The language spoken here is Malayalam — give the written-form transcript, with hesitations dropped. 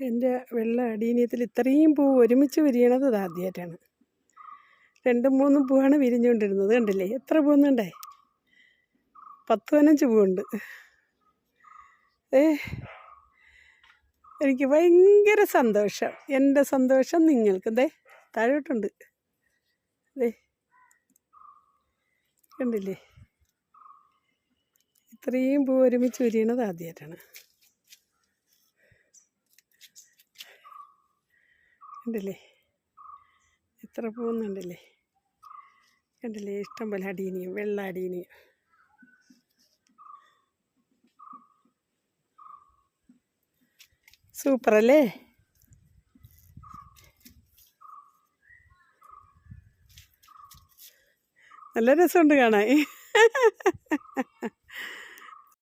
എൻ്റെ വെള്ള അടീനിയത്തിൽ ഇത്രയും പൂ ഒരുമിച്ച് വിരിയണത് ഇത് ആദ്യമായിട്ടാണ്. 2-3 പൂവാണ് വിരിഞ്ഞുകൊണ്ടിരുന്നത്. കണ്ടില്ലേ എത്ര പൂവുന്നുണ്ടേ? 10-15 പൂവുണ്ട്. എനിക്ക് ഭയങ്കര സന്തോഷം. എൻ്റെ സന്തോഷം നിങ്ങൾക്ക് താഴോട്ടുണ്ട്. കണ്ടില്ലേ ഇത്രയും പൂ ഒരുമിച്ച് വിരിയണത് ആദ്യമായിട്ടാണ്. കണ്ടില്ലേ എത്ര പൂവുന്നുണ്ടല്ലേ? കണ്ടില്ലേ ഇഷ്ടം പോലെ അടീനിയും വെള്ള അടീനിയും. സൂപ്പറല്ലേ? നല്ല രസമുണ്ട് കാണാൻ.